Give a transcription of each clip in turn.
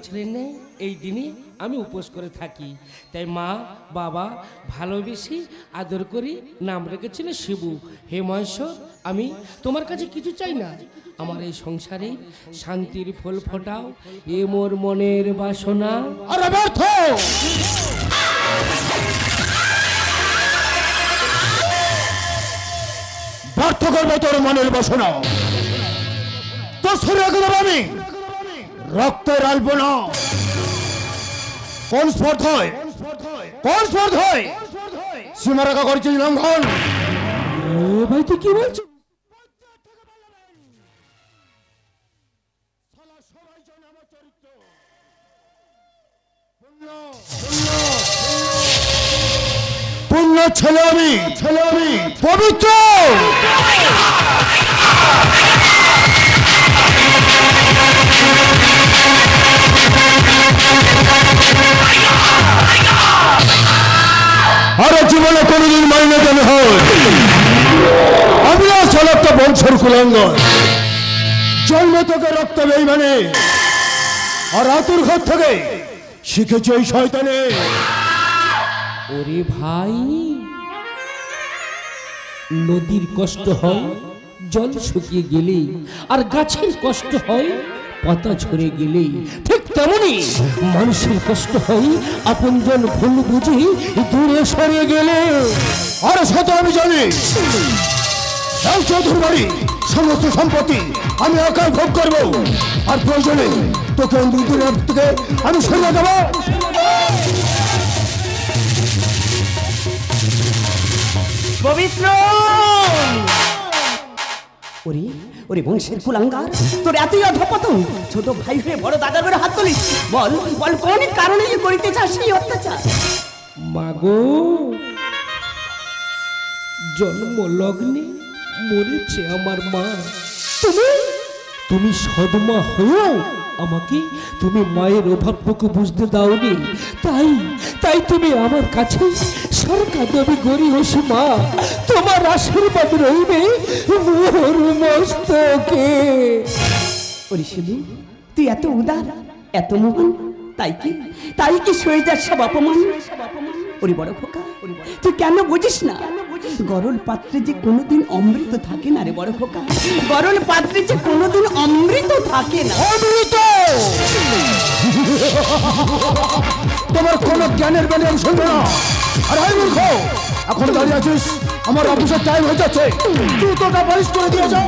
ছেলে নেই এই দিনে আমি উপোস করে থাকি। তাই মা বাবা ভালোবেসে আদর করে নাম রেখেছিল শিবু। হে মহেশ্বর, আমি তোমার কাছে কিছু চাই না, আমার এই সংসারে শান্তির ফুল ফোটাও, এ মোর মনের বাসনা। আরে ব্যর্থ! ব্যর্থ করবে তোর মনের বাসনা। তোর শরীরে গেলাম আমি রক্তের আলবো না। কোন স্পর্ধায় সীমারেখা করছিস লঙ্ঘন? ভাই তুই কি বলছিস? পূর্ণ ছেলে আমি পবিত্র। আরে জীবনে কোনদিন মাইনে দেবে হয় আমি আসলে একটা বংশের কুলাঙ্গন। জন্ম থেকে রক্ত বেইমানে আর আতুর ঘর থেকে শিখেছে এই শয়তানে। ওরে ভাই, নদীর কষ্ট হয় জল শুকিয়ে গেলে, আর গাছের কষ্ট হয় পাতা ঝরে গেলে, ঠিক তেমনি মানুষের কষ্ট হয় আপনজন ভুল বুঝে দূরে সরে গেলে। আর শত আমি জানি এই চৌধুরী বাড়ি সমস্ত সম্পত্তি আমি একাই ভোগ করবো, আর প্রয়োজনে তোকে দুদিনের থেকে আমি সরিয়ে দেবো। পবিত্র ওরে ওরে বংশের কুলাঙ্গার, তোর এতই অধপতন, ছোট ভাই হয়ে বড় দাদার বেড়ে হাত তুলিস। বল বল কোন কারণে যে করিতে চাস সেই অত্যাচার? মাগো, জন্ম লগ্নে মরেছে আমার মা। তুমি সদমা হয়েও আমাকে তুমি মায়ের অভাবটুকু বুঝতে দাওনি। তাই তুমি আমার কাছে সরকার দেবী গরি হোস মা, তোমার আশীর্বাদ রইবে মোর মস্তকে। ওরে শিবু, তুই এত উদার, এত মোহন, তাই কি সয়ে যাস সব অপমান? ওরে বড় খোকা, তুই কেন বুঝিস না গরল পাত্রে যে কোনোদিন অমৃত থাকে না রে বড় খোকা, গরল পাত্রে যে কোনোদিন অমৃত থাকে না। অমৃত তোমার কোন জ্ঞানের বেলে আমি শুনবো না। আর এই মূর্খ, এখন দাঁড়িয়ে আছিস, আমার অফিসের টাইম হয়ে যাচ্ছে, জুতোটা পালিশ করে দিয়ে যাও।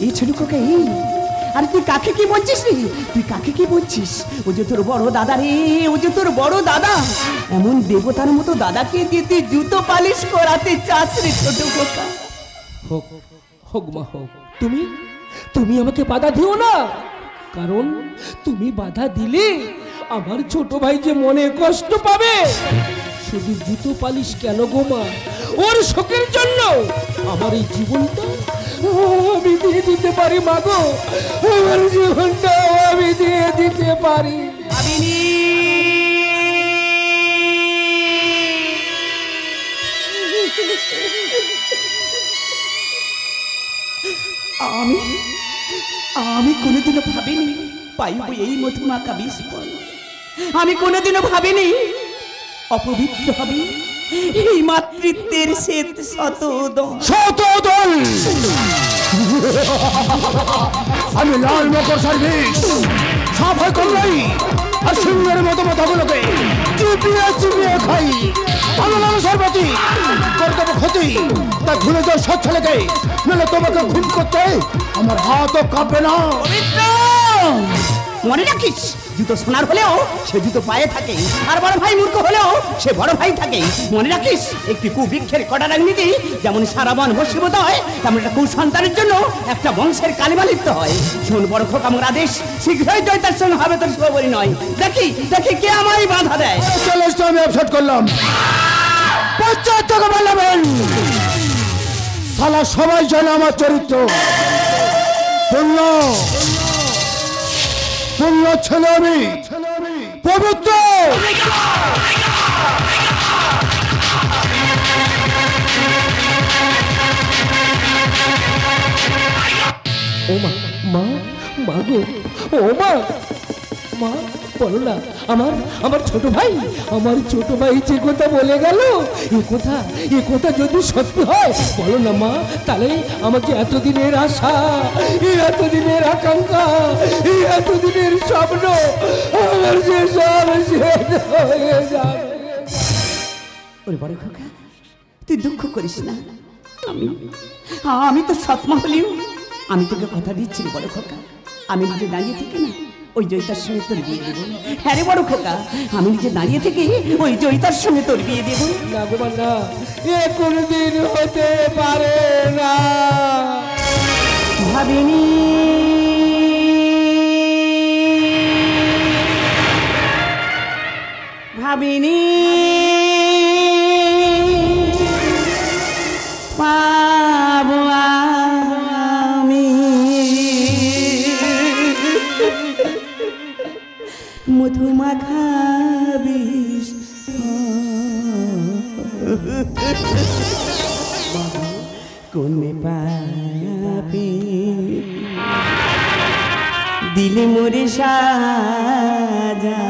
এই ছোট খোকা, এই আর তুই কাকে কি বলছিস রে? তুই কাকে কি বলছিস? ও যে তোর বড় দাদা রে, ও যে তোর বড় দাদা। এমন দেবতার মতো দাদাকে দিয়ে তুই জুতো পালিশ করাতে চাস রে ছোট খোকা? হোক মা হোক, তুমি আমাকে বাধা দিও না, কারণ তুমি বাধা দিলে আমার ছোট ভাই যে মনে কষ্ট পাবে। শুধু জুতো পালিশ কেন গো মা, ওর শোকের জন্য আমার এই জীবনটা আমি দিয়ে দিতে পারি মা গো, আমার জীবনটা আমি দিয়ে দিতে পারি। আমি কোনোদিনও ভাবিনি পাইব এই মধুমাখা বিস্ফল। আমি কোনোদিনও ভাবিনি অপবিত্র হবে এই মাতৃত্বের শ্বেত শতদল। আমি লাল মকর সার্ভিস সাফাই করলাই, আর সিংহের মতো মাথাগুলোকে চিপিয়ে খাই। আলো সর্বতি কর্তব্য ক্ষতি, তা ভুলে যাও সব ছেলেকে, নাহলে তোমাকে খুন করতে আমার হাতও কাঁপবে না। মনে রাখিস, জুতো সোনার হলেও সে জুতো পায়ে থাকে, আর বড় ভাই মূর্খ হলেও সে বড় ভাই থাকে। মনে রাখিস, একটি কুবৃক্ষের কটারাগ্নিতে যেমন সারা বন ভস্মীভূত হয়, তেমন একটা কুসন্তানের জন্য একটা বংশের কালিমা লিপ্ত হয়। শোন বড় খোকা, আমার আদেশ শীঘ্রই জয়তার সঙ্গে হবে তোর শুভবরি নয়। দেখি কে আমায় বাধা দেয়। চ্যালেঞ্জটা আমি অ্যাকসেপ্ট করলাম। 50 টাকা বলবেন, শালা সবাই জানে আমার চরিত্র। পূর্ণ ছেলে আমি পবিত্র। ও মা, মা গো, ও মা, মা বলো না, আমার আমার ছোট ভাই যে কথা বলে গেল, এ কথা যদি সত্যি হয় বলো না মা, তাহলে আমার যে এতদিনের আশা, এতদিনের আকাঙ্ক্ষা, এতদিনের স্বপ্ন, আমার যে সব শেষ হয়ে যাবে। ওরে বড় খোকা, তুই দুঃখ করিস না। আমি তো সৎমা হলেও আমি তোকে কথা দিচ্ছি রে বড় খোকা, আমি নিজে দাঁড়িয়ে থেকে না ওই জয়িতার সঙ্গে তোর বিয়ে দেবো। হ্যাঁ রে বড় খোকা, আমি নিজে দাঁড়িয়ে থেকে ওই জয়িতার সঙ্গে তোর বিয়ে দেবো। না গো না, এ কোনদিন হতে পারে না। ভাবিনি পাবো আমি মধুমাখা বিষ, কোনে পাপি দিলে মোরে সাজা,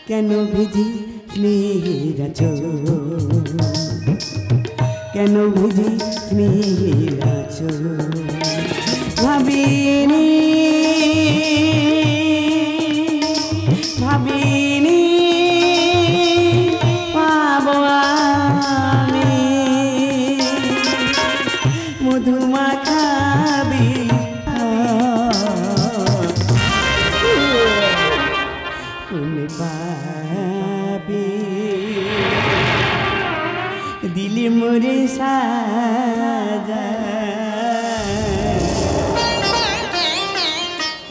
কেন ভিজি স্নেহের আঁচল, কেন ভিজি স্নেহের আঁচল। ভাবিনি পাবো আমি মধুমাখা বিষ, কোনে পাপি দিলে মোরে সাজা,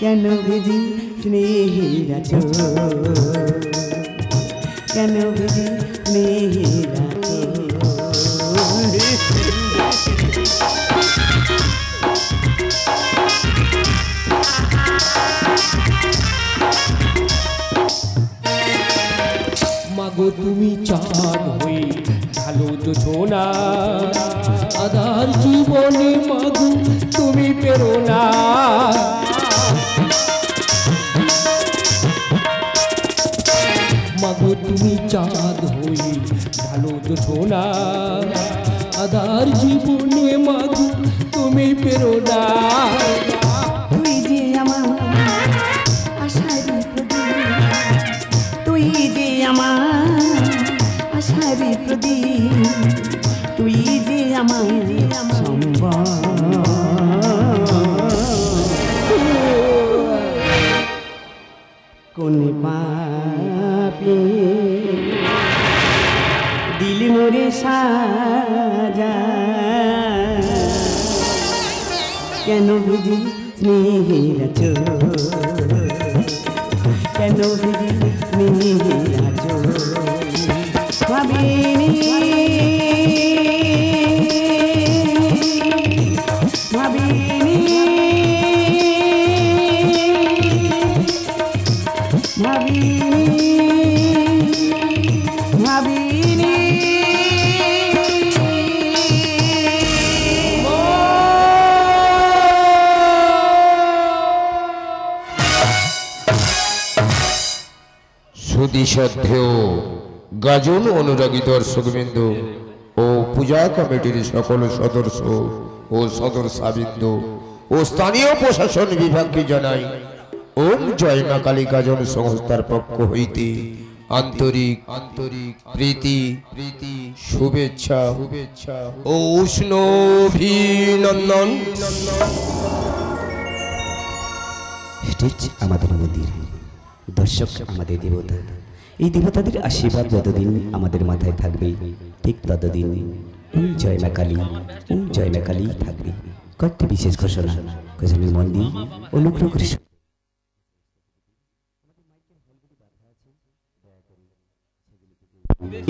কেন ভিজি স্নেহের আঁচল, কেন ভিজি স্নেহের আঁচল। মাগো তুমি চাঁদ হয়ে ঢালো যোছনা, আধার জীবনে মাগো তুমি পেরো না। মাগো তুমি চাঁদ হয়ে ঢালো যোছনা, আধার জীবনে মাগো তুমি পেরো না। তুই যে আমার আশারি প্রদীপ, তুই যে আমার আশারি প্রদীপ, তুই যে আমার সম্বল, কোনে পাপি দিল মোরে সাজা, কেন ভিজি স্নেহের আঁচল, কেন ভিজি স্নেহের আঁচল। ভাবিনি ভাবিনি ভাবিনি সুধী শ্রদ্ধেয় গাজন অনুরাগী দর্শকবৃন্দ ও পূজা কমিটির সকল সদস্য ও সদস্যবৃন্দ ও স্থানীয় প্রশাসন বিভাগকে জানাই ওম জয় মা কালী গাজন সংস্থার পক্ষ হইতে আন্তরিক প্রীতি শুভেচ্ছা ও উষ্ণ অভিনন্দন। আমাদের মন্দির দর্শক, আমাদের দেবতা, এই দেবতাদের আশীর্বাদ যতদিন আমাদের মাথায় থাকবে ঠিক ততদিন জয় মা কালী, জয় মা কালী থাকবে। কয়েকটি বিশেষ ঘোষণা, গজনের মন্দির অনুগ্রহ করে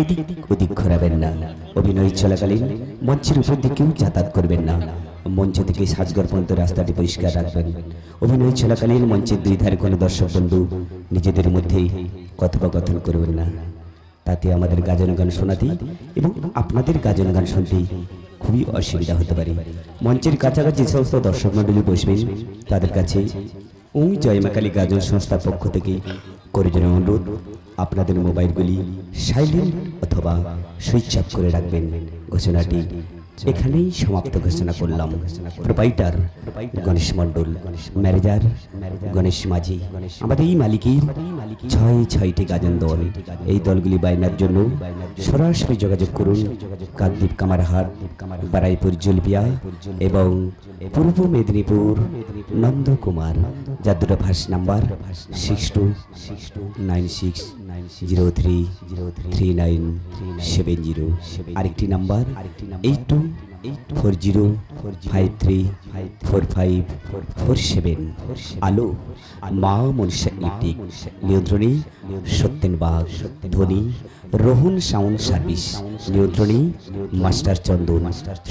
এদিক ওদিক ঘোরাবেন না। অভিনয় চলাকালীন মঞ্চের উপর দিকেও যাতায়াত করবেন না। মঞ্চ থেকে সাজগর পর্যন্ত রাস্তাটি পরিষ্কার রাখবেন। অভিনয় চলাকালীন মঞ্চের দুই ধারে কোনো দর্শক বন্ধু নিজেদের মধ্যে কথোপকথন করবেন না, তাতে আমাদের গাজন গান শোনাতে এবং আপনাদের গাজন গান শুনতে খুবই অসুবিধা হতে পারে। মঞ্চের কাছাকাছি যে সমস্ত দর্শক মণ্ডলী বসবেন তাদের কাছে ওই জয়মা কালী গাজন সংস্থার পক্ষ থেকে করজনীয় অনুরোধ, আপনাদের মোবাইলগুলি সাইলেন্ট অথবা সুইচ অফ করে রাখবেন। ঘোষণাটি এখানেই সমাপ্ত ঘোষণা করলাম। প্রোপাইটার গণেশ মণ্ডল, ম্যানেজার গণেশ মাঝি। আমাদের এই মালিকের 6টি গাজন দল। এই দলগুলি বায়নার জন্য সরাসরি যোগাযোগ করুন কাকদ্বীপ কামারহাট, বারাইপুর জলপিয়া এবং পূর্ব মেদিনীপুর নন্দকুমার, যার দুটো ফার্স্ট নাম্বার 6296033970, আরেকটি নাম্বার 8240534547। আলো মা মনসা ইলেকট্রিক, নিয়ন্ত্রণী সত্যেন বাগ, ধ্বনি রোহন সাউন্ড সার্ভিস, নিয়ন্ত্রণী মাস্টার চন্দন,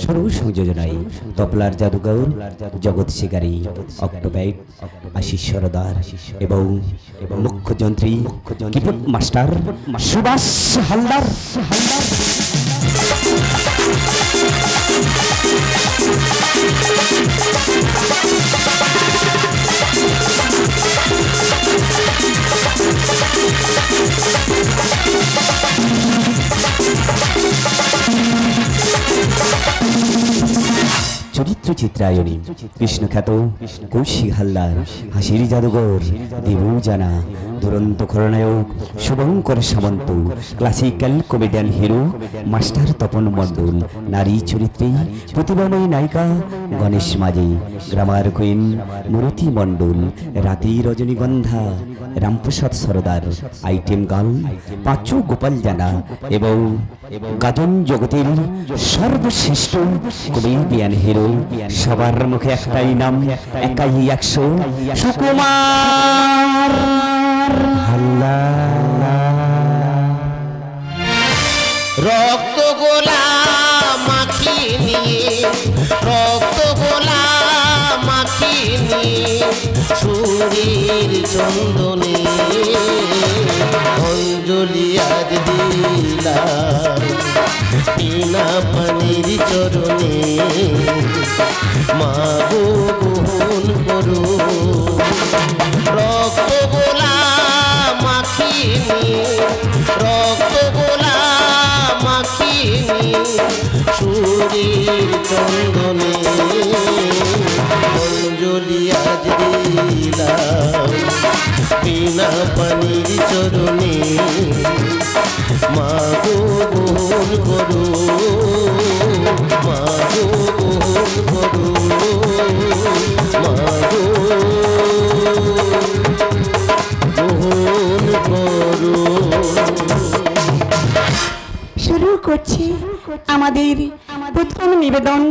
সর্ব সংযোজনায় তবলার জাদুঘর জগৎ শিকারী, অক্টোপ্যাড আশিস সরদার এবং মুখ্য যন্ত্রী কিবোর্ড মাস্টার সুভাষ হালদার। চরিত্র চিত্রায়নী কৃষ্ণখ্যাত কৌশিক হালদার, হাসির জাদুঘর দেবু জানা, দুরন্ত খলনায়ক Shubhankar Samanta, classical comedian hero master Tapan Mondal, নারী চরিত্রে প্রতিভাময়ী নায়িকা গণেশ মাঝি, গ্রামার কুইন মূরতি মণ্ডল, রাতি রজনীগন্ধা রামপ্রসাদ সরদার, আইটেম গার্ল পাঁচু গোপাল জানা এবং গাজন জগতের সর্বশ্রেষ্ঠ কমেডিয়ান হিরো, সবার মুখে একটাই নাম, একাই 100, সুকুমার হালদার। রক্ত গোলা মাখিয়ে নিয়ে, রক্ত গোলা মাখিয়ে নিয়ে, সুরের চন্দনে অঞ্জলি আজ দিলাম বিনা পানির চরণে। মা গো গ্রহণ করো, রক্ত গোলা মাখিয়ে নিয়ে, রক্ত গোলা মাখিয়ে নিয়ে, সুরের চন্দনে অঞ্জলি আজ দিলাম বিনা পানির চরণে। মা গো গ্রহণ করো, মা গো গ্রহণ করো, মা গো গ্রহণ করো। শুরু করছি আমাদের প্রথম নিবেদন,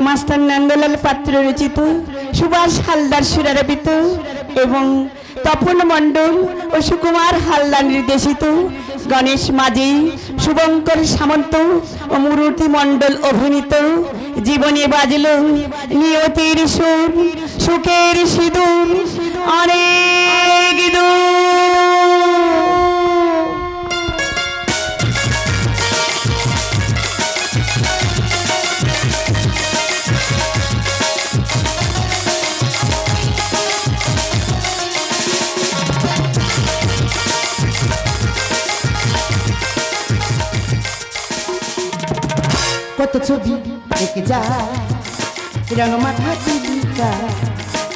মাস্টার নন্দলাল পাত্র রচিত, সুভাষ হালদার সুরারোপিত এবং তপন মণ্ডল ও সুকুমার হালদার নির্দেশিত, গণেশ মাঝি, শুভঙ্কর সামন্ত ও মূরতি মণ্ডল অভিনীত জীবনে বাজল নিয়তির সুর, সুখের সিঁদুর অনেক দূর। কত ছবি এঁকে যায় রং মাখা চিলিকা,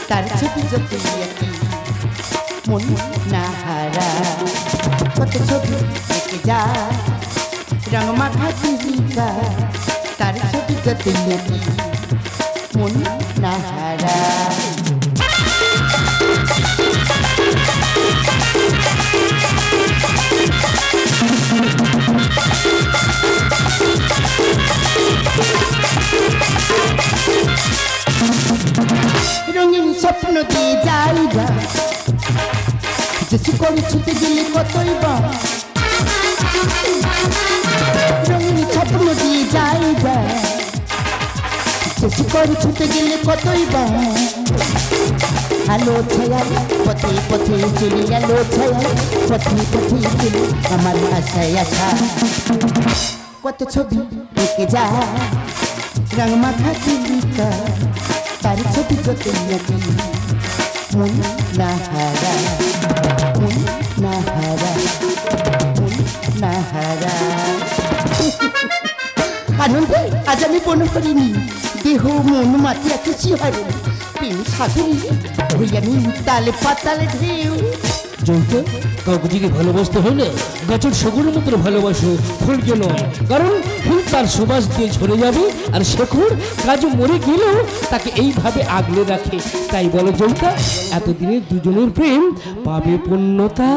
তার ছবি যত মন না হারা। কত ছবি এঁকে যায় রং মাখা চিলিকা, তার ছবি যত মন না হারা। রঙিন স্বপ্ন দিয়ে যাইবা, যেসু করে ছুটে গেলে কতই বা। রঙিন স্বপ্ন দিয়ে যাইবা, যেসু করে ছুটে গেলে কতই বা। আলো ছায়া পথে পথে চলে, আলো ছায়া পথে পথে চলে, আমার আশায় আশা। কত ছবি এঁকে যায় রং মাখা চিলিকা তার ছবি যতই নাকি মন না হারা মন না হারা মন না হারা আনন্দে আজ আমি মনে করিনি দেহ মন মাতিয়া কিছু হারুন প্রেম সাধুনি ওই আমি তালে পাতালে ঢেউ জয়িতা, কাউকে যদি ভালোবাসতে হয় না গাছের শকুনের মতো ভালোবাসো, ফুলকে নয়। কারণ ফুল তার সুবাস দিয়ে ঝরে যাবে, আর শেখর গাছ মরে গেলেও তাকে এইভাবে আগলে রাখে। তাই বলো জয়িতা, এতদিনের দুজনের প্রেম পাবে পূর্ণতা।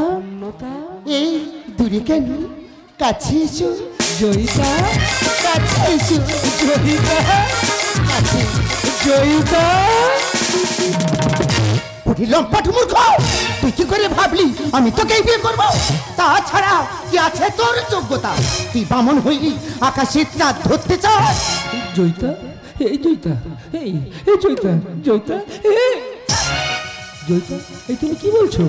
এই দূরে কেন কাছে এসো জয়িতা, কাছে এসো জয়িতা, কাছে জয়িতা। ওরে লম্পট মূর্খ, তুই কি করে ভাবলি আমি তোকেই বিয়ে করব? তাছাড়া কি আছে তোর যোগ্যতা? তুই বামন হইলি আকাশের চাঁদ ধরতে চাস? জয়িতা, এই জয়িতা, এই এই জয়িতা, জয়িতা, এই জয়িতা, এই তুমি কি বলছো?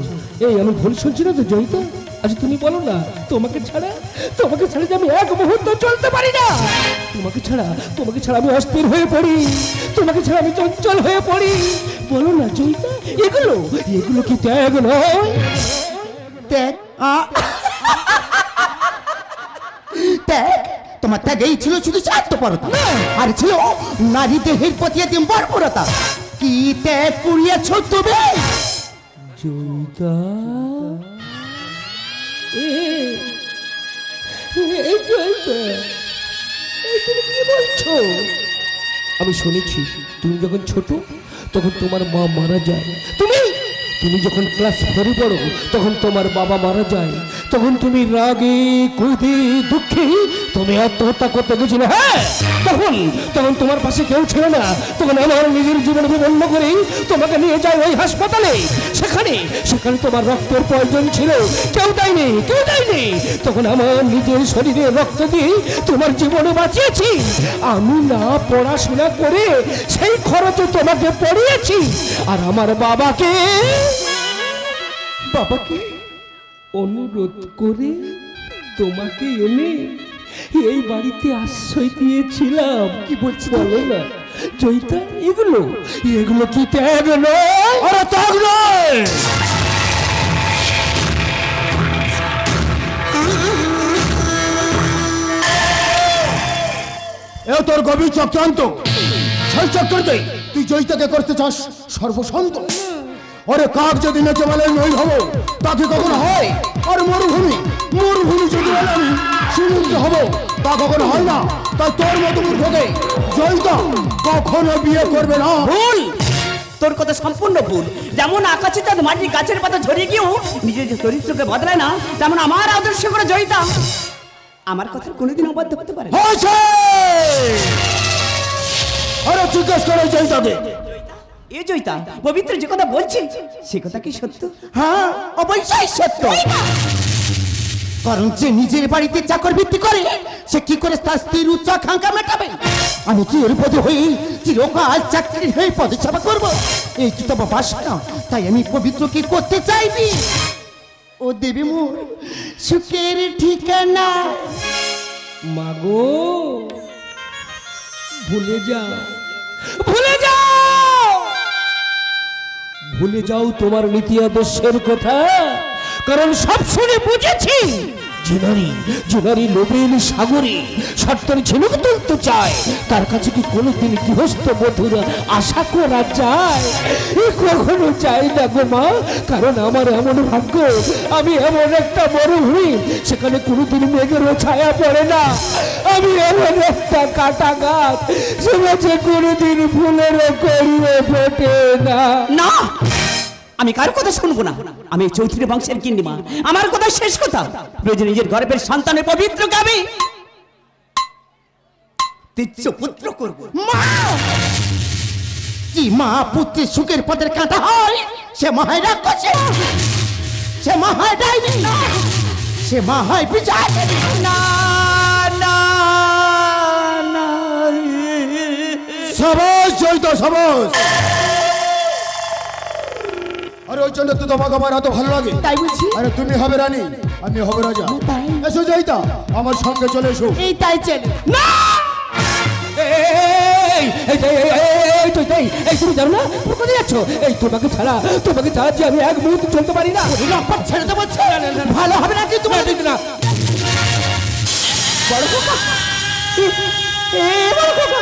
এই আমি ভুল শুনছি না তো জয়িতা? আচ্ছা তুমি বলো না, তোমাকে ছাড়া যে আমি এক মুহূর্ত চলতে পারি না। তোমাকে ছাড়া আমি অস্থির হয়ে পড়ি, তোমাকে ছাড়া আমি চঞ্চল হয়ে পড়ি। বলো না জয়িতা, এগুলো কি ত্যাগ নয়? ত্যাগ? ত্যাগ? তোমার ত্যাগ এই ছিল শুধু স্বার্থপরতা, আর ছিল নারী দেহের প্রতি এত বর্বরতা। কি ত্যাগ করিয়াছ তুমি? জয়িতা, তুমি কি বলছো? আমি শুনেছি তুমি যখন ছোট তখন তোমার মা মারা যায়। তুমি যখন ক্লাস 4 পড়ো তখন তোমার বাবা মারা যায়। তখন তুমি রাগে ক্রোধে দুঃখে তুমি আত্মহত্যা করতে গেছিলে। হ্যাঁ, তখন তোমার পাশে কেউ ছিল না। তখন আমার নিজের জীবন বিপন্ন করে তোমাকে নিয়ে যায় ওই হাসপাতালে। সেখানে তোমার রক্তের প্রয়োজন ছিল, কেউ দেয়নি। তখন আমার নিজের শরীরে রক্ত দিয়ে তোমার জীবন বাঁচিয়েছি। আমি না পড়াশোনা করে সেই খরচে তোমাকে পড়িয়েছি। আর আমার বাবাকে অনুরোধ করে তোমাকে এনে এই বাড়িতে আশ্রয় দিয়েছিলাম। কি বলছি বলো না জয়িতা, এগুলো কি ত্যাগ নয়? আরে ত্যাগ নয়, এ তোর গভীর চক্রান্ত। সেই চক্রান্তে তুই জয়িতাকে করতে চাস সর্বসন্ত। ওরে কাক যদি নেচে বলে নই হব, তাকে কখনো হয়? আর মরুভূমি যদি বলে আমি সমুদ্র হব, তা কখনো হয় না। তাই তোর মতো মূর্খকে জয়িতা কখনো বিয়ে করবে না। ভুল, তোর কথা সম্পূর্ণ ভুল। যেমন আকাশে চাঁদ মাটি গাছের পাতা ঝরিয়ে গিয়েও নিজের যে চরিত্রকে বদলায় না, তেমন আমার আদর্শ করে জয়িতা আমার কথা কোনোদিন অবাধ্য হতে পারে না। আরে জিজ্ঞেস করে জয়িতাকে। এ জয়িতা, পবিত্র যে কথা বলছি সে কথা কি সত্য? হ্যাঁ, অবশ্যই সত্য। কারণ যে নিজের বাড়িতে চাকর ভিত্তি করে সে কি করে তার স্ত্রীর উচ্চ আকাঙ্ক্ষা মেটাবে? আমি কি এর পদে হয়ে চিরকাল চাকরি হয়ে পদে সেবা করবো? এই কি তোমার বাসনা? তাই আমি পবিত্র কি করতে চাইবি? ও দেবী মোর সুখের ঠিকানা। মাগো, ভুলে যাও তোমার নীতি আদর্শের কথা। কারণ সব শুনে বুঝেছি জুনারি লোভের সাগরে সত্তর ঝিনুক তুলতে চায়। তার কাছে কি কোনোদিন গৃহস্থ বধূর আশা করা যায়? কখনো চাই না গো মা। কারণ আমার এমন ভাগ্য, আমি এমন একটা মরুভূমি, সেখানে কোনোদিন মেঘেরও ছায়া পড়ে না। আমি এমন একটা কাটা গাছ, সে গাছে কোনোদিন ফুলেরও করিয়ে ফোটে না। না, আমি কার কথা শুনবো না। আমি চৌধুরী বংশের গিন্নিমা, আমার কথা শেষ কথা। প্রয়োজন নিজের গর্ভের সন্তানের পবিত্রকে আমি তিচ্ছ পুত্র করব। মা, কি মা পুত্রের সুখের পথের কাঁটা হয়? সে মা হয় রাক্ষসী, সে মা হয় ডাইনি, সে মা হয় বিচার। না না না, সাবাস জয়িতা, সাবাস। আরে ওই জন্য তো তোমাকে আমার এত ভালো লাগে। তাই বলছি। আরে তুমি হবে রানী, আমি হব রাজা। এসো জয়িতা, আমার সঙ্গে চলে এসো। এই তাই চলে। না, তুমি জানো না তুমি কোথায় যাচ্ছ? এই তোমাকে ছাড়া যে আমি এক মুহূর্ত চলতে পারি না। লম্পট ছেড়ে দেবো, ভালো হবে না কিন্তু না বড় খোকা, বড় খোকা,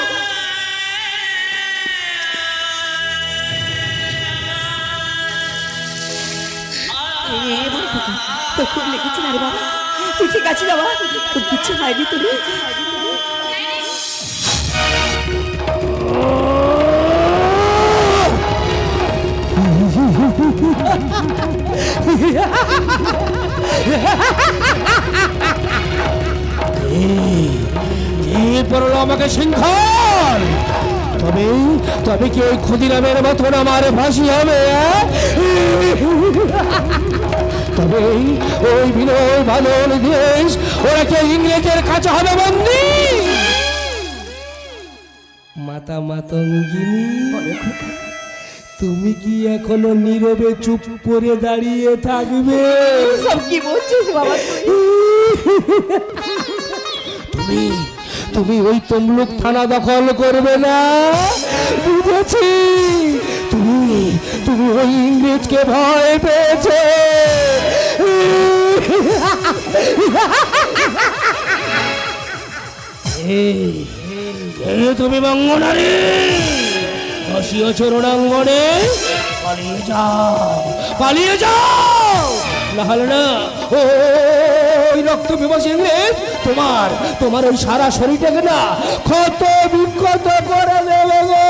তোর খুব লেগেছে না রে বাবা? তুই ঠিক আছিস বাবা? তোর কিছু হয়নি তো রে? আমাকে সিংহল, তবে কি ওই ক্ষুদিরামের মতন আমার ফাঁসি হবে? তবে ওই বিনয় বাদল দেশ ওরা কে ইংরেজের কাছে হবে বন্দি? মাতা মাতঙ্গিনী, তুমি কি এখনো নীরবে চুপ করে দাঁড়িয়ে থাকবে? সব কি বলছিস বাবা? তুমি ওই তমলুক থানা দখল করবে না, বুঝেছি। তুমি ওই ইংরেজকে ভয় পেয়েছে। তুমি মঙ্গনারী বসিয়েছ রণাঙ্গনে, পালিয়ে যাও, নাহলে না ওই রক্ত পিপাসী ইংরেজ তোমার ওই সারা শরীরটাকে না ক্ষত বিক্ষত করে দেবে গো।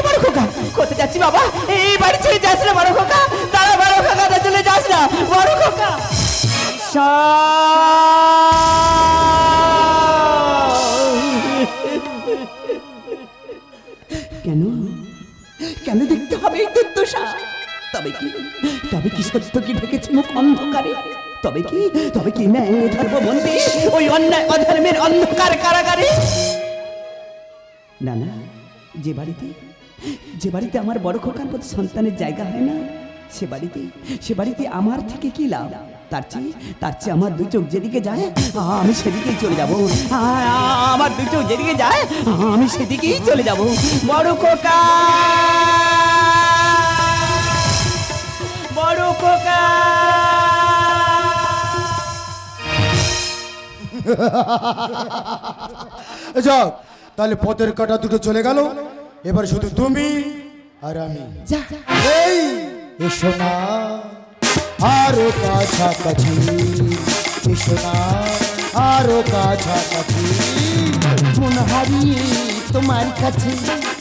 বড় খোকা, কোথায় যাচ্ছি বাবা? এই বাড়ি ছেড়ে যাস না বড় খোকা, তারা বড় খোকা, চলে যাস না বড় খোকা। কেন কেন দেখতে হবে এই দুর্দশা? তবে কি সত্য কি ঢেকেছে মুখ অন্ধকারে? তবে কি ন্যায় ধর্মবন্দী ওই অন্যায় অধর্মের অন্ধকার কারাগারে? না, যে বাড়িতে আমার বড় খোকার মতো সন্তানের জায়গা হয় না, সে বাড়িতে আমার থেকে কি লাভ? তার চেয়ে আমার দু চোখ যেদিকে যায় আমি সেদিকেই চলে যাব। আমার দু চোখ যেদিকে যায় আমি সেদিকেই চলে যাব। বড় খোকা, বড় খোকা। যাক, তাহলে পথের কাটা দুটো চলে গেল, এবার শুধু তুমি আর আমি। এই এসো না আরো কাছাকাছি, এসো না আরো কাছাকাছি। মন হারিয়ে তোমার কাছে,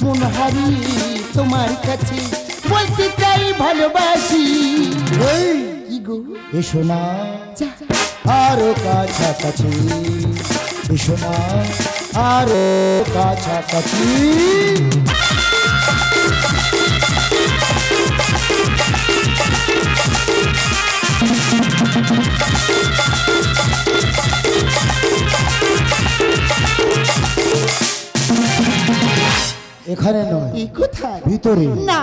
মন হারিয়ে তোমার কাছে বলতে চাই ভালোবাসি। এই কি গো, এসো না আরো কাছাকাছি, এসো না আরো কাছাকাছি। এখানে নয়, এই কোথায়? ভিতরে। না,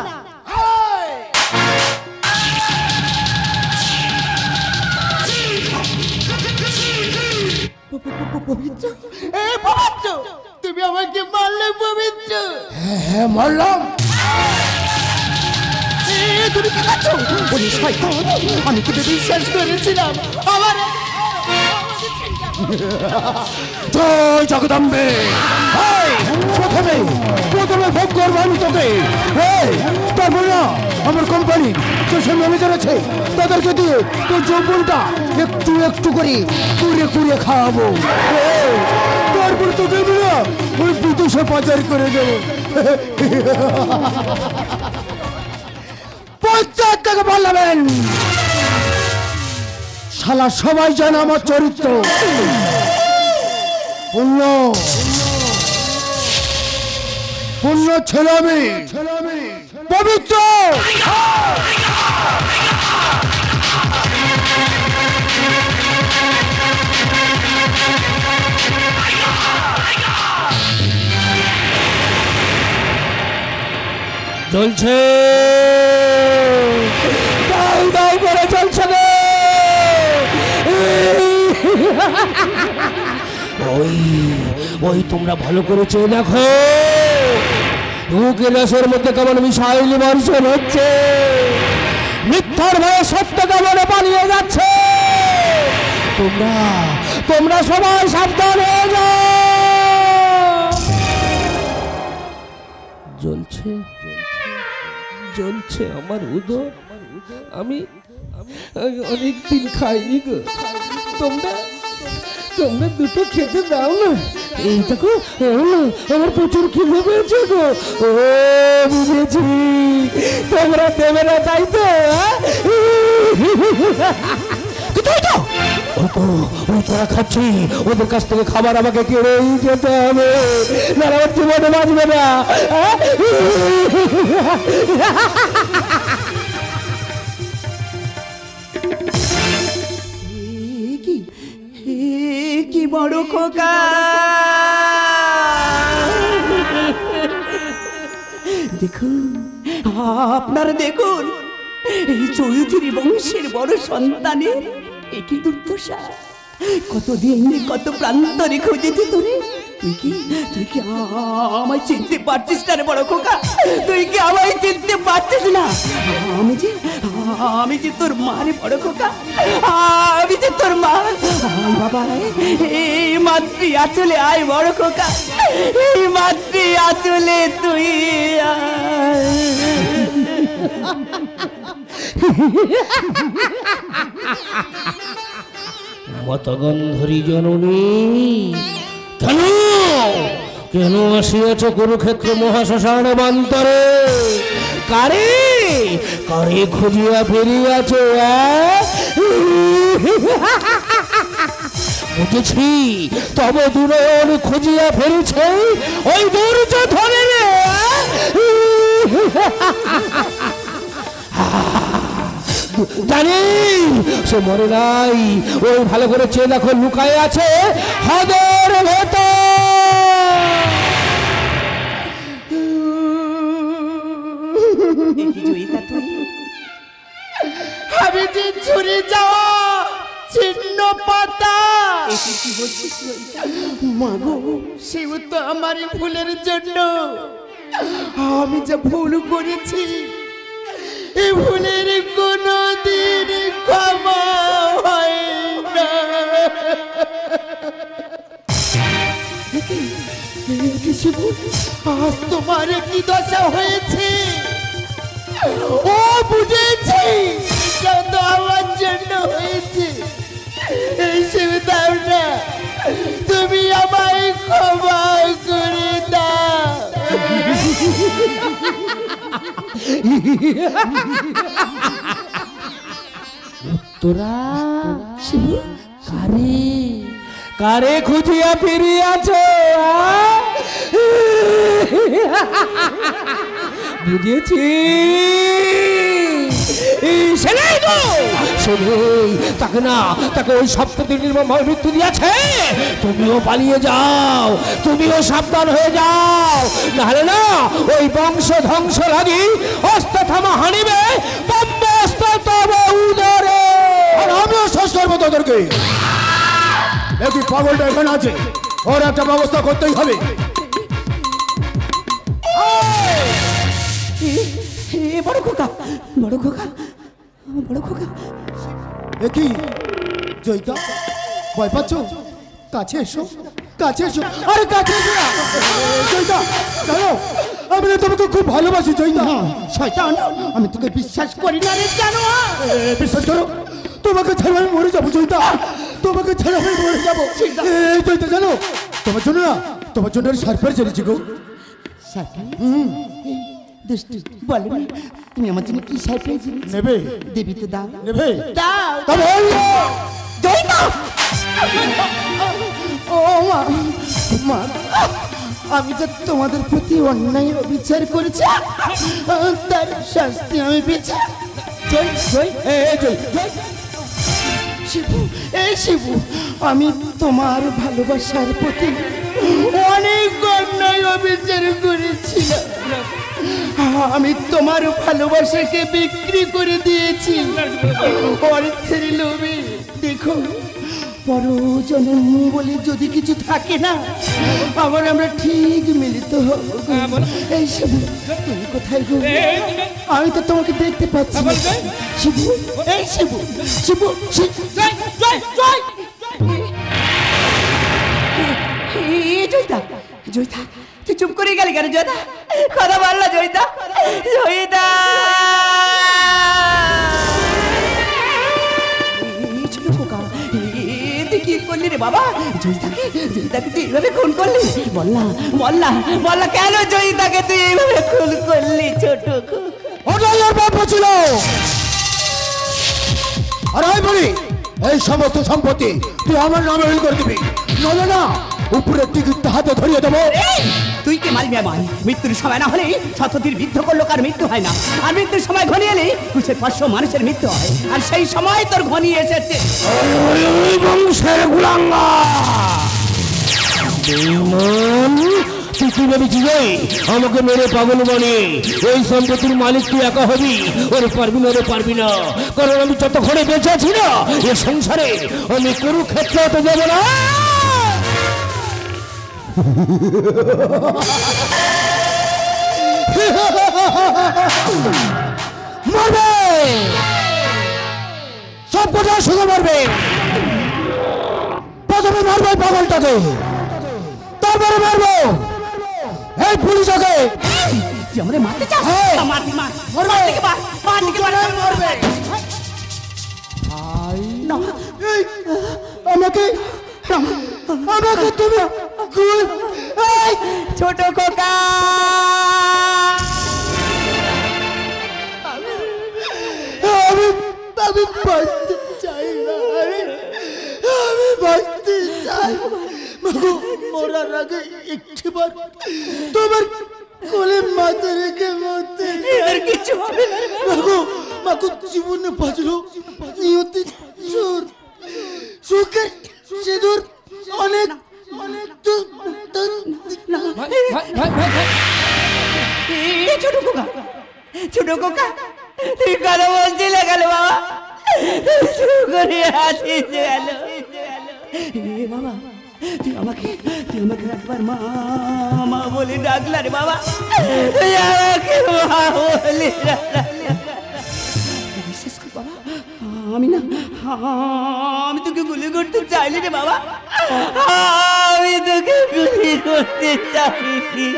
পবিত্র, তুমি আমাকে মারলে পবিত্র? হ্যাঁ মারলাম। তুমি কি করছো? ওরে শয়তান, আমি তোকে বিশ্বাস করেছিলাম। আমার জয় জগদম্বে। প্রথমে ভোগ করবো আমি তোকে, তারপর না আমার কোম্পানি যেসব ম্যানেজার আছে তাদেরকে দিয়ে তোর যৌবনটা একটু একটু করে কুড়ে খাওয়াবো। তারপরে তোকে না ওই বিদেশে পাচার করে দেবো। পঞ্চায়েত থেকে বলবেন শালা সবাই জানে আমার চরিত্র পূর্ণ ছেলে আমি পবিত্র। চলছে দাউ দাউ করে চলছে রে। ওই ওই তোমরা ভালো করে চেয়ে দেখো, বুকের রসের মধ্যে কেমন মিসাইল বর্ষণ হচ্ছে, মিথ্যার ভয়ে সত্য কেমন পালিয়ে যাচ্ছে। তোমরা তোমরা সবাই সাবধান হয়ে যাও। জ্বলছে জ্বলছে আমার উদর, আমি অনেক দিন খাইনি গো। তোমরা তোমরা দুটো খেতে দাও না। এই দেখো আমার প্রচুর খিদে পেয়েছে গো। ও বুঝেছি, তোমরা দেবে না তাই তো? তোরা খাচ্ছি, ওদের কাছ থেকে খাবার আমাকে কেড়েই যেতে হবে, না আমার জীবনে বাঁচবে না। কি বড় খোকা, দেখুন আপনারা দেখুন, এই চৌধুরী বংশের বড় সন্তানের একই দুর্দশা। কতদিন কত প্রান্তরে খুঁজেছি তোরে, তুই কি আমায় চিনতে পারছিস না রে বড় খোকা? তুই কি আমায় চিনতে পারছিস না? আমি যে তোর মা রে বড় খোকা, আমি যে তোর মা। বাবা, এই মাতৃ আঁচলে আয় বড় খোকা, এই মাতৃ আঁচলে তুই মতগন্ধরি জননী, কেন কেন আসিয়াছ কুরুক্ষেত্র মহাশ্মশান বান্তরে? কারে কারে খুঁজিয়া ফিরিয়াছ? বুঝেছি, তবে দুজন খুঁজিয়া ফিরেছে ওই দুর্যোধনের। জানি সে মরে নাই, ওই ভালো করে চেয়ে দেখো, লুকায় আছে হ্রদের ভেতর। আমি যে ঝরে যাওয়া ছিন্ন পাতা, মাগো সেও তো আমার ভুলের জন্য। আমি যা ভুল করেছি, এই ভুলের কোনো দিন ক্ষমা হয় না। আজ তোমার কি দশা হয়েছে? ও বুঝেছি, তো আমার জন্য হয়েছে। এই দাও না, তুমি আমায় ক্ষমা করে দাও। তোরা কারে কারে খুঁজিয়া ফিরিয়াছ? বুঝেছি, তাকে না, তাকে ওই সপ্তমী নির্মমভাবে মৃত্যু দিয়েছে। তুমিও পালিয়ে যাও, তুমিও সাবধান হয়ে যাও, নাহলে না ওই বংশ ধ্বংস লাগি অস্ত্র থামা হানিবে ব্রহ্মাস্ত্র তব উদরে। আর আমিও শেষ করবো তোদেরকে। একই পাগলটা এখানে আছে, ওর একটা ব্যবস্থা করতেই হবে। বড় খোকা, বড় খোকা, বড় খোকা। একই জয়িতা, ভয় পাচ্ছ? কাছে এসো, কাছে এসো, আরে কাছে এসো না। জয়িতা, জানো আমি না তোমাকে খুব ভালোবাসি জয়িতা। শয়তান, আমি তোকে বিশ্বাস করি না রে জানোয়ার। বিশ্বাস করো, তোমাকে ছাড়া আমি মরে যাবো জয়িতা, তোমাকে ছাড়া আমি মরে যাবো। এই জয়িতা জানো, তোমার জন্য না, তোমার জন্য সারপ্রাইজ এনেছি গো। দুষ্টু, বলো না তুমি আমার জন্য কি সারপ্রাইজ নেবে? দেবী তো দাও, নেবে? দাও। তবে জয়িতা, ও মা, মা, আমি যে তোমাদের প্রতি অন্যায় বিচার করেছি, তার শাস্তি আমি পেয়েছি। শিবু, এই শিবু, আমি তোমার ভালোবাসার প্রতি অনেক অন্যায় অবিচার করেছিলাম। আমি তোমার ভালোবাসাকে বিক্রি করে দিয়েছি অর্থের লোভে। দেখো, পরজনম বলে যদি কিছু থাকে না, আবার আমরা ঠিক মিলিত হব। এই শিবু, তুমি কোথায় গো? আমি তো তোমাকে দেখতে পাচ্ছি না। শিবু, এই শিবু, শিবু, জয়িতা, জয়িতা, তুই চুপ করে গেলি কেন? জয়িতা, কথা বল না। জয়িতা, জয়িতা, ছোট খোকা, তুই কি করলি রে বাবা? জয়িতাকে, জয়িতাকে তুই এইভাবে খুন করলি? বল না, বল না, বল না, কেন জয়িতাকে তুই এইভাবে খুন করলি? ছোট ওটাই ওর বাপ ছিল। আর আমি বলি, এই সমস্ত সম্পত্তি তুই আমার নামে উইল করে দিবি, নলে না উপরের টিকিটটা হাতে ধরিয়ে দেবো। তুই কি মারবি আমায়? মৃত্যুর সময় না হলে শততির বিদ্ধ করলো, কার মৃত্যু হয় না। আর মৃত্যুর সময় ঘনিয়ে এলে 500 মানুষের মৃত্যু হয়। আর সেই সময় তোর ঘনিয়ে এসেছে। বংশের গুলাঙ্গা তুই কি ভেবেছিস আমাকে মেরে পাগল বানিয়ে এই সম্পত্তির মালিক তুই একা হবি? ওরে পারবি না, ওরে পারবি না, কারণ আমি যতক্ষণে বেঁচে আছি না এ সংসারে আমি কুরুক্ষেত্রে হতে যাবো না। মারবে, সব কথা শুধু মারবে। প্রথমে মারবে পাগলটাকে, তারপরে মারবো এই পুলিশকে। তুই আমাদের মারতে চাস? মার, মার, মার, মার, মারবে। না, আমাকে, আমাকে তুমি ছোট খোকা, আমি বাঁচতে চাই না, আমি বাঁচতে চাই। মরার আগে একটিবার তোমার কোলে মাথা রেখে মরতে। আর কিছু হবে না। মাগো জীবনে বাঁচলো নিয়তি সুখের সিঁদুর অনেক অনেক। ছোট খোকা, ছোট খোকা, তুই কথা বলছিলে গেল বাবা? শুরু করে আছিস গেল বাবা। তুই আমাকে একবার মা মা বলে ডাকলা রে বাবা। তুই আমাকে মা বলে বিশ্বাস কর বাবা, আমি তোকে গুলি করতে চাইলি রে বাবা। আমি তোকে গুলি করতে চাইনি।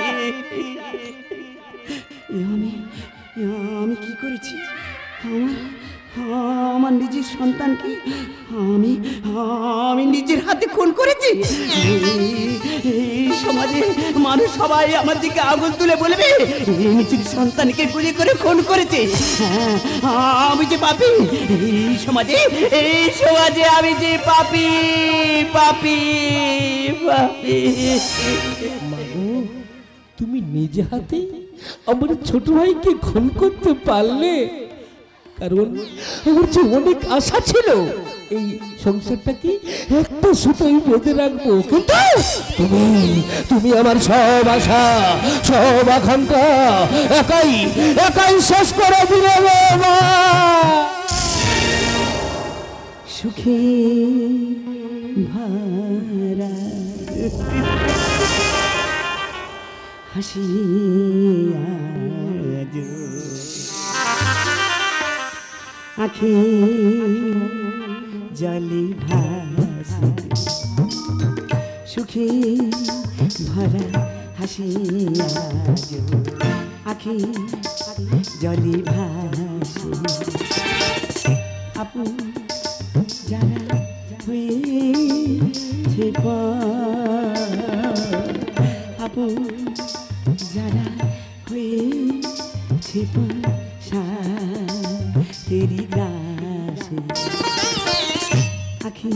আমি কি করেছি? আমার নিজের সন্তানকে আমি নিজের হাতে খুন করেছি। সমাজে মানুষ সবাই আমার দিকে আঙুল তুলে বলবে নিজের সন্তানকে গুলি করে খুন করেছে। আমি যে পাপী, এই সমাজে আমি যে পাপী, পাপী, পাপী। তুমি নিজে হাতে আমার ছোট ভাইকে খুন করতে পারলে, কারণ আমার যে অনেক আশা ছিল এই সংসারটাকে একটা সুতোই বেঁধে রাখবো, কিন্তু তুমি আমার সব আশা, সব আকাঙ্ক্ষা একাই শেষ করে দিলে মা। সুখে ভরা হাসি আজ আঁখি জলে ভাসে, সুখে ভরা হাসি আজ আঁখি জলে ভাসে। আপন যারা হয়েছে আপন যারা হয়েছে তেরি গ্রাসে আখি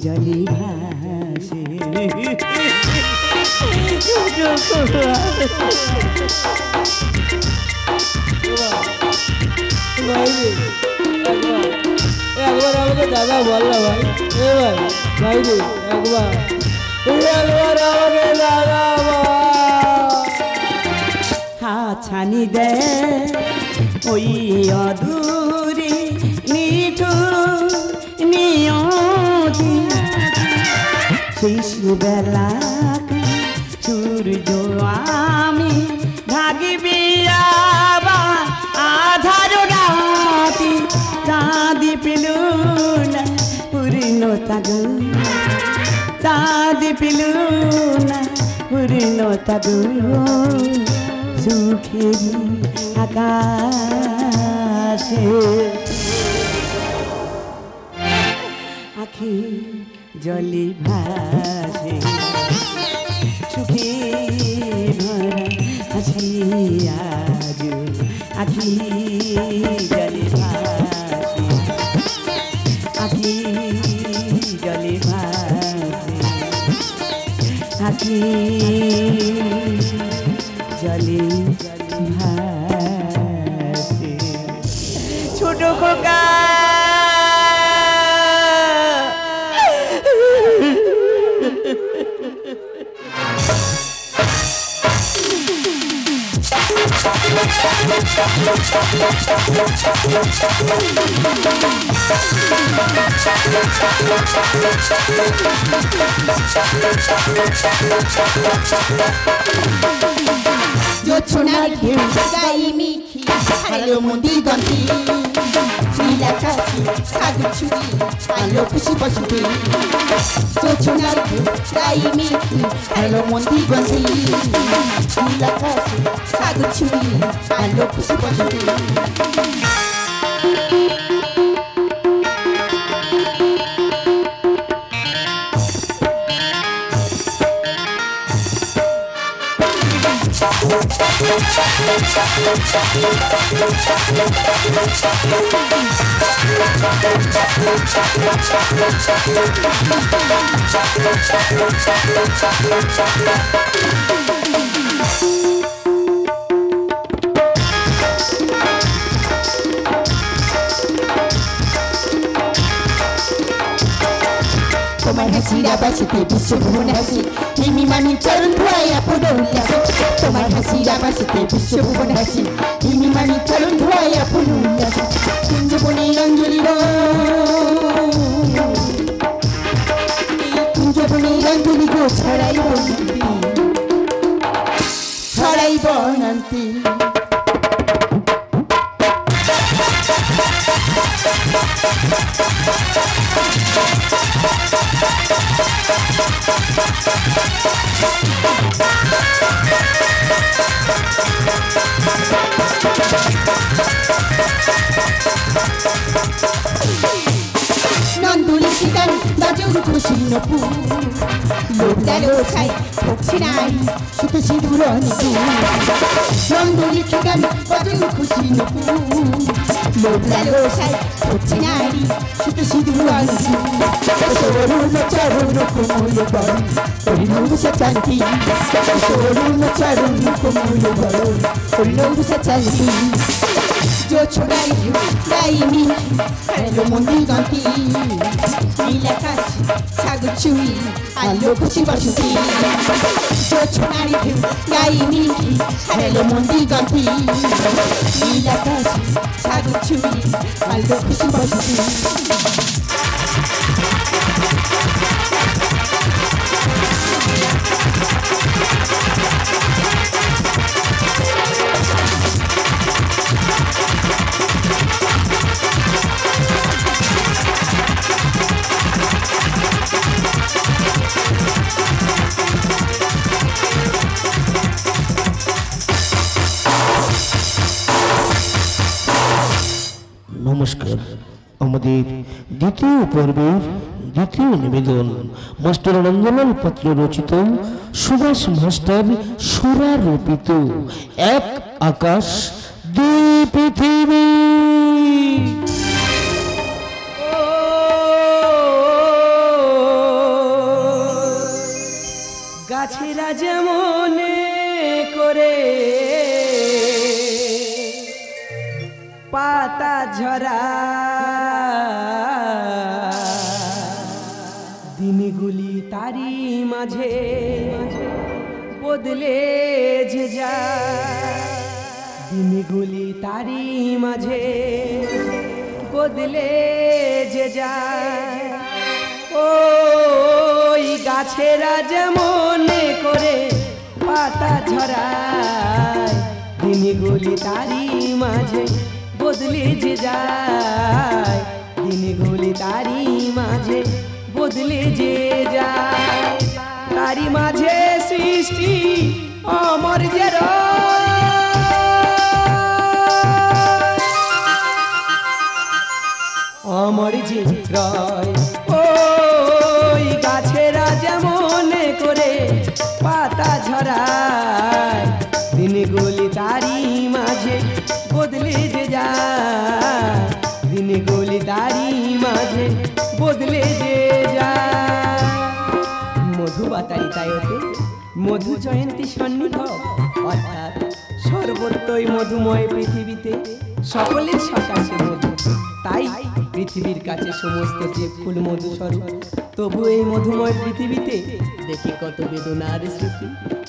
জলে ভাসে। একবার আমাকে দাদা বল না ভাই, ভাই ভাই রে একবার আমাকে দাদা হাছানি দে ওই অদূরে মিঠু নিয়তি শেষ বেলা সূর্য আমি ভাগিবি আবার আধার রাতি চাঁদি পিলু না পূর্ণতা গো চাঁদি পিলু না পূর্ণতা গো সুখেরি আকাশে আখি জলে ভাসে সুখে ভরা হাসি আজ আখি জলে ভাসে আখি জলে ভাসে আখি জলে ভাসে ছোট খোকা জোছনার ঢেউ গাই মিখি হারালো মন্দির গন্তি নীলাকাশি সাগর ছুরি আলো খুশি বসতি জোছনার ঢেউ গাই মিখি হারালো মন্দির গন্তি নীলাকাশি সাগর ছুরি আলো খুশি বসতি তোমার হাসির আবাসিতে বিশ্বভুবন হাসি হিমি মানি চরণ ধোয়াইয়া পুরো উল্লাস তোমার হাসির আবাসিতে বিশ্বভুবন হাসি হিমি মানি চরণ ধোয়াইয়া পুরো উল্লাস কুঞ্জবনে অঞ্জলি কুঞ্জবনে অঞ্জলি গো ছড়াইব ছড়াইব নান্তি নন্দুলি সিদান বাজুর খুশি নপু লোকদালো খাই পক্ষী নাই সুতো সিঁদুর অনিকু নন্দুলি সিদান বাজুর খুশি নপু লোকদালো খাই পক্ষী নাই সুতো সিঁদুর অনিকু সরুণ চরণ কোমল বল হরিলঙ্গ সচান্তি সরুণ চরণ কোমল বল হরিলঙ্গ সচান্তি জোছনার ঢেউ গাই মিখি হারালো মন্দির গন্তি নীলাকাশি সাগর ছুঁই আলো খুশি বসতি জোছনার ঢেউ গাই মিখি হারালো মন্দির গন্তি নীলাকাশি সাগর ছুঁই আলো খুশি বসতি নমস্কার। আমাদের দ্বিতীয় পর্বের দ্বিতীয় নিবেদন মাস্টার নন্দলাল পাত্র রচিত সুভাষ মাস্টার সুরারোপিত এক আকাশ দুই পৃথিবী। গাছেরা যেমন করে পাতা ঝরা দিনগুলি তারি মাঝে বদলে যে যায় দিনগুলি তারি মাঝে বদলে যে যায় ও ওই গাছেরা যেমন করে পাতা ঝরায়, দিনগুলি তারি মাঝে বদলে যে যায়, দিনগুলি তারি মাঝে বদলে যে যায়। তারি মাঝে সৃষ্টি অমর যে অমর যে রয়। ওই গাছেরা যেমন করে পাতা ঝরায়, দিনগুলি তারি মাঝে বদলে যে যায়, দিনগুলি তারি মাঝে বদলে যে যায়। মধুবাতারিতায়তে মধু জয়ন্তী সন্নিধ, অর্থাৎ সর্বত্রই মধুময় পৃথিবীতে সকলের সকাশে মধু। তাই পৃথিবীর কাছে সমস্ত যে ফুল মধুস্বরূপ, তবু এই মধুময় পৃথিবীতে দেখি কত বেদনার স্মৃতি,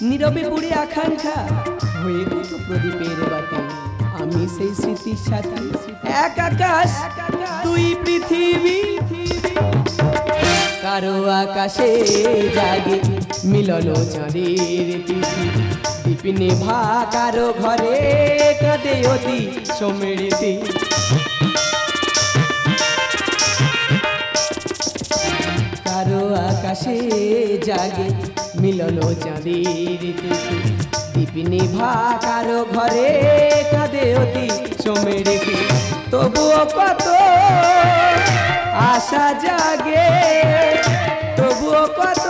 নীরবে পড়ে আকাঙ্ক্ষা হয়ে কত প্রদীপের বাতি। আমি সেই স্মৃতির সাথে এক আকাশ দুই পৃথিবী, কারো আকাশে জাগে মিলন চাঁদের তিথি, দীপ নিভা কারো ঘরে কাঁদে অতি সমৃদ্ধি। কারো আকাশে জাগে মিলন চাঁদের তিথি, দীপ নিভা কারো ঘরে কাঁদে অতি সমৃদ্ধি। তবুও কত আশা জাগে, তবুও কত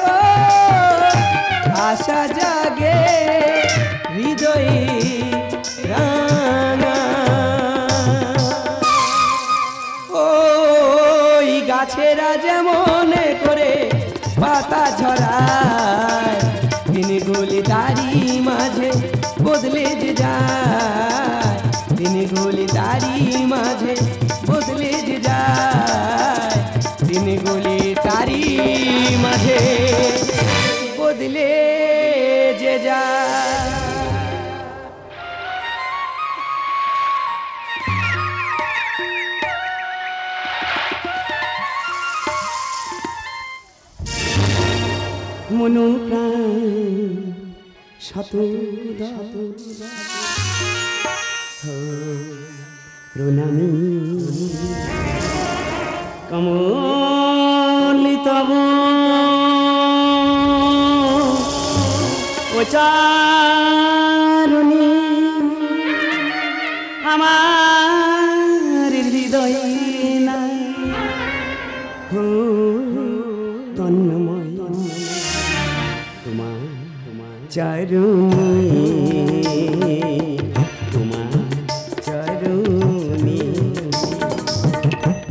আশা জাগে হৃদয়ে রাঙা। ওই গাছেরা যেমন করে পাতা ঝরায়, দিনগুলি তারি মাঝে বদলে যে যায়, দিনগুলি তারি মাঝে বদলে যে যায়, দিনগুলি তারি মাঝে বদলে যে যায়। মন প্রাণ শত প্রণামী কমলি তব উচ্চারণী, আমার হৃদয় নাই তন্ময় তোমার চরণী, তোমার চরণী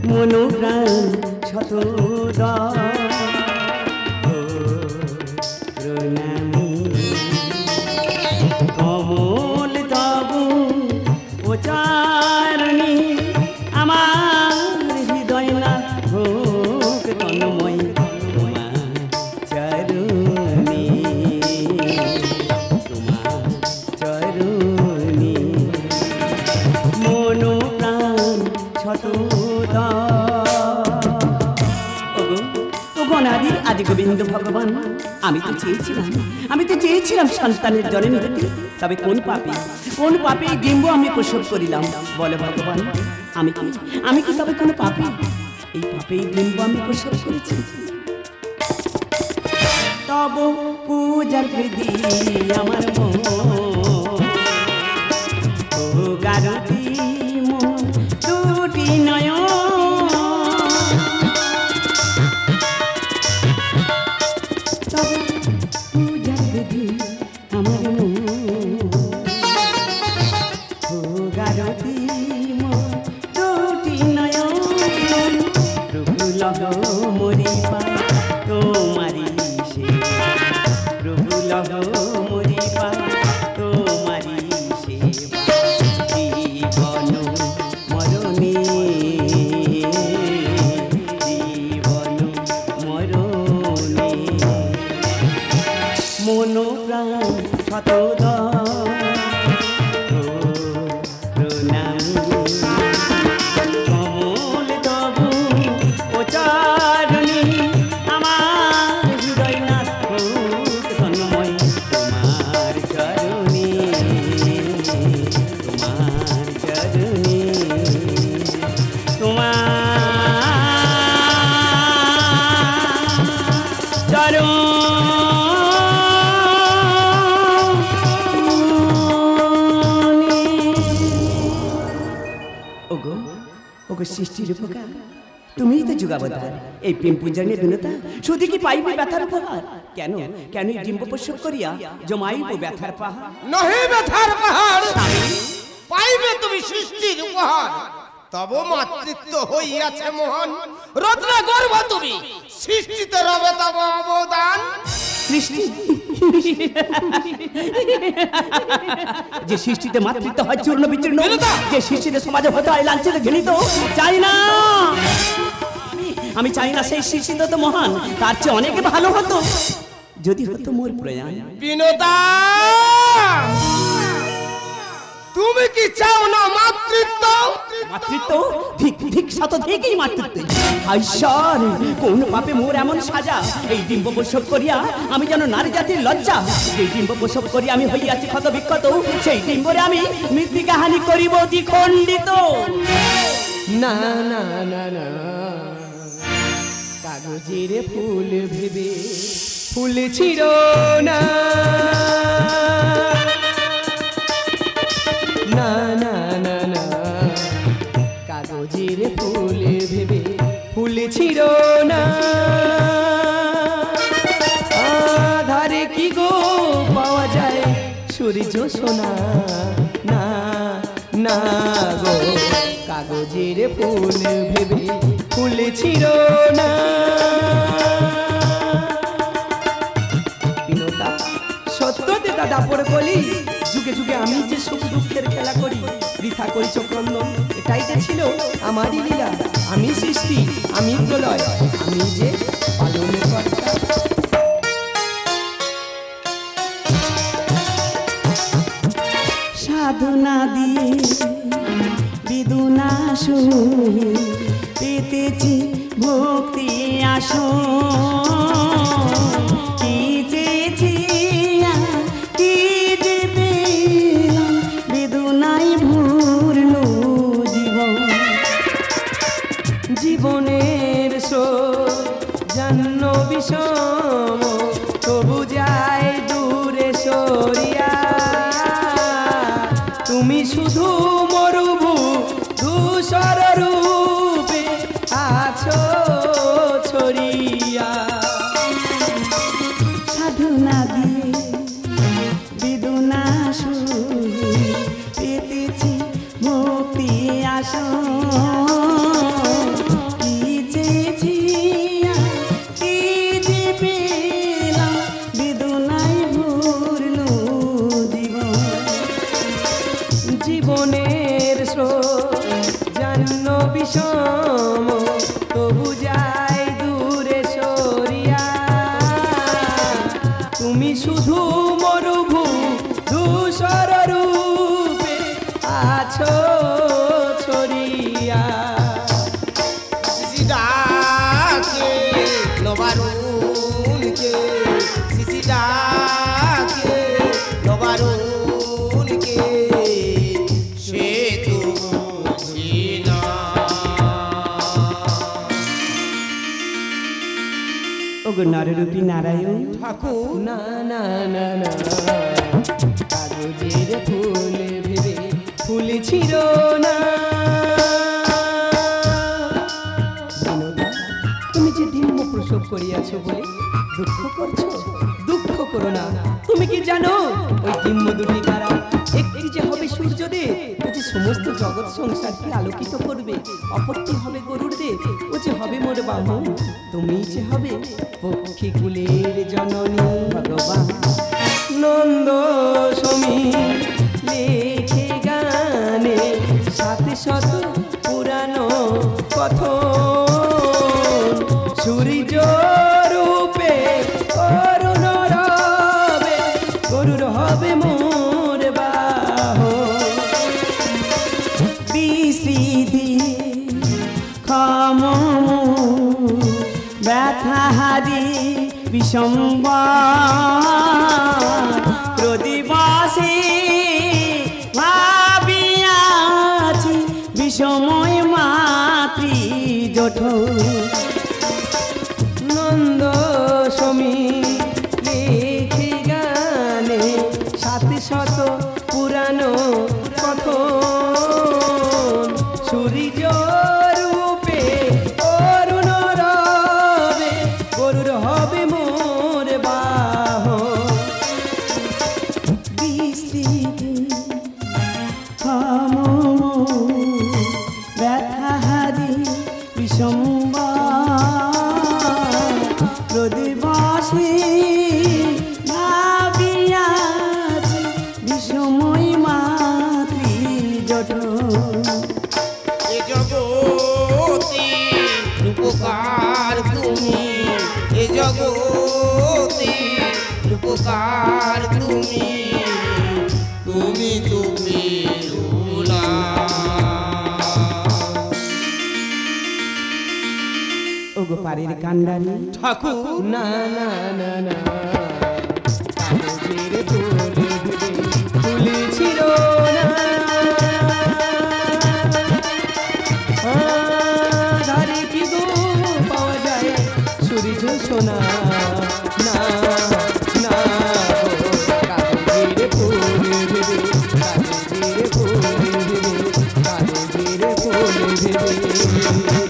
মন প্রাণ শত প্রণামী কমল তবু উচ্চারণী, আমার হৃদয় না হোক তন্ময় তোমার চরণী, তোমার চরণী মন প্রাণ শত অনাদির আদি গোবিন্দ ভগবান। আমি তো চেয়েছিলাম সন্তানের জন্ম হতে, তবে কোন পাপে এই ডিম্ব আমি প্রসব করিলাম বলে ভগবান। আমি কি তবে কোন পাপী? এই পাপে এই ডিম্ব আমি প্রসব করেছি। তব পূজার হৃদি আমার মন গারতি মন দুটি নয়ন, মোরি পা তোমারি সে প্রভু লহ মোরি পা তোমারি সেবা, জীবন মরণে জীবন মরণে মন প্রাণ শত কমল তবু উচ্চারণী, আমার হৃদয় ওগো সৃষ্টির উপকার তুমিই তো যুগাবতার এই প্রেম পূজনীয় বিনতা শুধু কি পাইবে ব্যথার উপহার কেন কেন ডিম্ব প্রসব করিয়া জমাইব ব্যথার পাহাড় নহে ব্যথার পাহাড় পাইবে তুমি সৃষ্টির উপহার তব মাতৃত্ব হইয়াছে মহান রত্ন গর্ভ তুমি সৃষ্টিতে রবে তব অবদান সৃষ্টি যে সৃষ্টিতে মাতৃত্ব হয় চূর্ণ বিচূর্ণ যে সৃষ্টিতে সমাজে হতে হয় লাঞ্ছিত ঘৃণিত চাই না আমি চাই না সেই সৃষ্টি তো মহান তার চেয়ে অনেক ভালো হতো যদি হতো মোর প্রয়াণ বিনোদা তুমি কি চাও না মাতৃত্ব মাতৃত্ব ঠিক ঠিক সাথে থেকেই মাতৃত্ব ঈশ্বর কোন পাপে মোর এমন সাজা এই ডিম্ব প্রসব করিয়া আমি যেন নারী জাতির লজ্জা এই ডিম্ব প্রসব করিয়া আমি হইয়াছি ক্ষত বিক্ষত সেই ডিম্বরে আমি মৃত্তিকা হানি করিব দ্বিখণ্ডিত না না না না কাগজের ফুল ভেবে ফুল ছিল না না না না না কাগজের ফুল ভেবে ফুল ছিল না আধারে কি গো পাওয়া যায় সূর্য সোনা না না গো কাগজের ফুল ভেবে ফুল ছিল না বিনোদা সত্যতে দাদা পড়ে বলি যুগে যুগে আমি যে সুখ দুঃখের খেলা করি বৃথা করি চক্রন্দন এটাই যে ছিল আমারই লীলা আমি সৃষ্টি আমি প্রলয় আমি যে পালন কর্তা সাধনা দিয়ে বিদুনা শুনি পেতেছি ভক্তি আসো কি চেয়েছি কি যে পেলাম বেদনাই ভরল জীবন জীবনের জান্ন বিষম তবু যায় দূরে সরিয়া তুমি শুধু মরুভূ ধূসর রূপে আছো ছড়িয়া সাধনা দিয়ে বেদনা শুনি পেতেছি মুক্তি আসো কি চেয়েছি কি যে পেলাম বেদনায় ভরল জীবন জীবনের জান্ন বিষম তবু যায় দূরে সরিয়া তুমি শুধু মরুভূ ধূসর রূপে আছো ছড়িয়া শিশিরাকে নবারুণকে শিশিরাকে নবারুণকে সে তো বুঝি না ওগো নররূপী নারায়ণ ঠাকুর না না না না কাগজের ফুল ভেবে ফুল ছিল না বিনোদা তুমি যে ডিম্ব প্রসব করিয়াছো বলে দুঃখ করছো দুঃখ করো না তুমি কি জানো ওই ডিম্ব দুটি কারা একটি যে হবে সূর্যদেব ও যে সমস্ত জগৎ সংসারকে আলোকিত করবে অপরটি হবে গরুর দেব ও যে হবে মোর বাহন তুমি যে হবে পক্ষী কুলের জননী ভগবান নন্দ সমীর লেখে গানে সাথে শত পুরানো কথন সূর্য রূপে করুণ রবে গরুর হবে মোর বাহন বিস্মৃতি ক্ষম ব্যথাহারি বিসম্বাদ প্রদিবাসে ভাবিয়াছি বিষময় মাতৃ জঠ নন্দ সমীর লেখে গানে সাথে শত পুরানো কথন সূর্য বৃষ্টিতে থামো ব্যথা হারি বিষম্বার রোদে বসে নাবিয়াছি বিষময় মাতৃ জঠর এ জগতে রূপকার তুমি, এ জগতে রূপকার তুমি, তুমি তুমি রুলা। ওগো পারের কান্ডারি ঠাকুর না না না না কাগজের তোলে তুলেছিল না ধারে কি গো পাওয়া যায় সূর্য সোনা না না কাগজের ফুলে দেবে কাগজের ফুলে দেবে কাগজের ফুলে দেবে